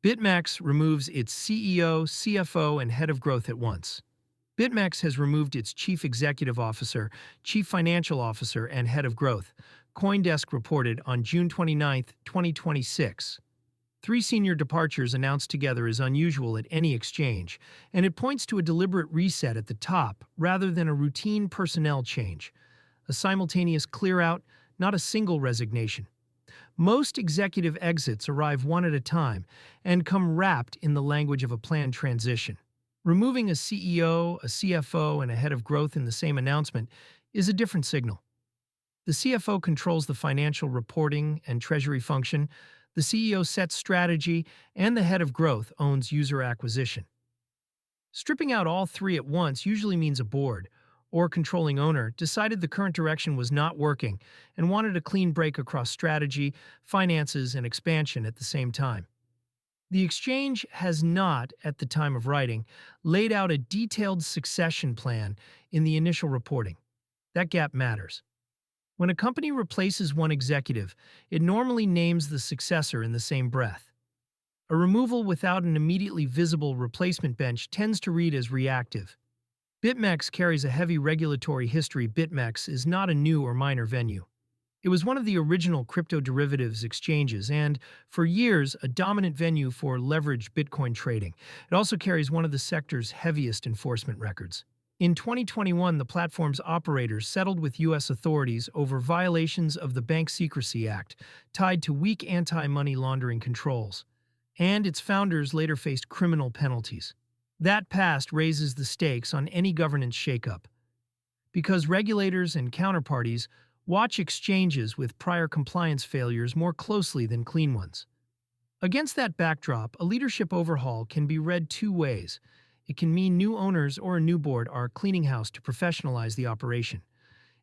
BitMEX removes its CEO, CFO, and head of growth at once. BitMEX has removed its chief executive officer, chief financial officer, and head of growth, CoinDesk reported on June 29, 2026. Three senior departures announced together is unusual at any exchange, and it points to a deliberate reset at the top rather than a routine personnel change. A simultaneous clear-out, not a single resignation. Most executive exits arrive one at a time and come wrapped in the language of a planned transition. Removing a CEO, a CFO, and a head of growth in the same announcement is a different signal. The CFO controls the financial reporting and treasury function, the CEO sets strategy, and the head of growth owns user acquisition. Stripping out all three at once usually means a board, or controlling owner, decided the current direction was not working and wanted a clean break across strategy, finances, and expansion at the same time. The exchange has not, at the time of writing, laid out a detailed succession plan in the initial reporting. That gap matters. When a company replaces one executive, it normally names the successor in the same breath. A removal without an immediately visible replacement bench tends to read as reactive. BitMEX carries a heavy regulatory history. BitMEX is not a new or minor venue. It was one of the original crypto derivatives exchanges and, for years, a dominant venue for leveraged Bitcoin trading. It also carries one of the sector's heaviest enforcement records. In 2021, the platform's operators settled with U.S. authorities over violations of the Bank Secrecy Act, tied to weak anti-money laundering controls. And its founders later faced criminal penalties. That past raises the stakes on any governance shakeup. Because regulators and counterparties watch exchanges with prior compliance failures more closely than clean ones. Against that backdrop, a leadership overhaul can be read two ways. It can mean new owners or a new board are cleaning house to professionalize the operation.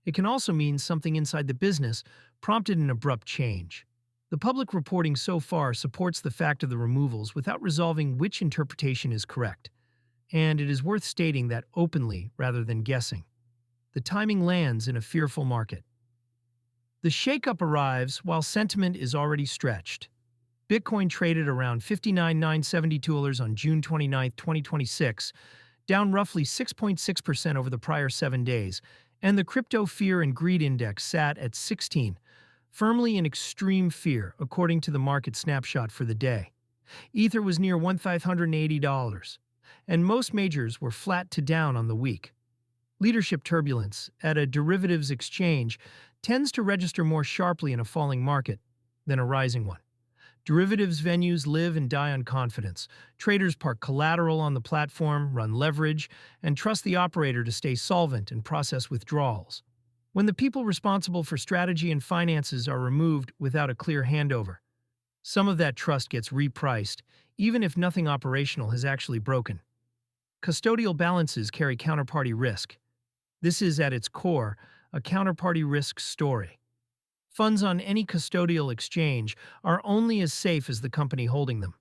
It can also mean something inside the business prompted an abrupt change. The public reporting so far supports the fact of the removals without resolving which interpretation is correct. And it is worth stating that openly rather than guessing. The timing lands in a fearful market. The shakeup arrives while sentiment is already stretched. Bitcoin traded around $59,972 on June 29, 2026, down roughly 6.6% over the prior 7 days, and the Crypto Fear and Greed Index sat at 16, firmly in extreme fear, according to the market snapshot for the day. Ether was near $1,580, and most majors were flat to down on the week. Leadership turbulence at a derivatives exchange tends to register more sharply in a falling market than a rising one. Derivatives venues live and die on confidence. Traders park collateral on the platform, run leverage, and trust the operator to stay solvent and process withdrawals. When the people responsible for strategy and finances are removed without a clear handover, some of that trust gets repriced, even if nothing operational has actually broken. Custodial balances carry counterparty risk. This is, at its core, a counterparty risk story. Funds on any custodial exchange are only as safe as the company holding them.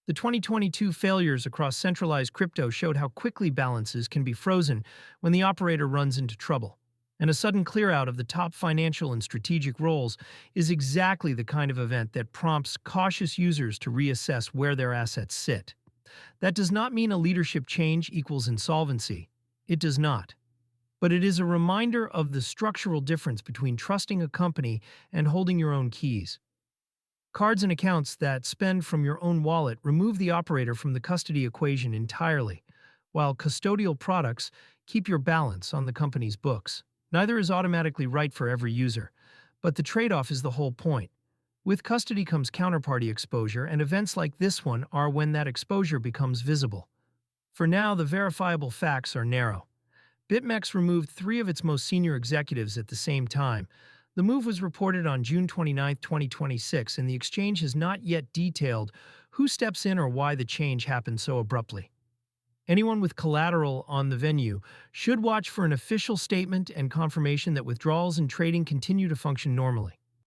The 2022 failures across centralized crypto showed how quickly balances can be frozen when the operator runs into trouble. And a sudden clear-out of the top financial and strategic roles is exactly the kind of event that prompts cautious users to reassess where their assets sit. That does not mean a leadership change equals insolvency. It does not. But it is a reminder of the structural difference between trusting a company and holding your own keys. Cards and accounts that spend from your own wallet remove the operator from the custody equation entirely, while custodial products keep your balance on the company's books. Neither is automatically right for every user, but the trade-off is the whole point. With custody comes counterparty exposure, and events like this one are when that exposure becomes visible. For now, the verifiable facts are narrow. BitMEX removed 3 of its most senior executives at the same time. The move was reported on June 29, 2026, and the exchange has not yet detailed who steps in or why the change happened so abruptly. Anyone with collateral on the venue should watch for an official statement and confirmation that withdrawals and trading continue to function normally.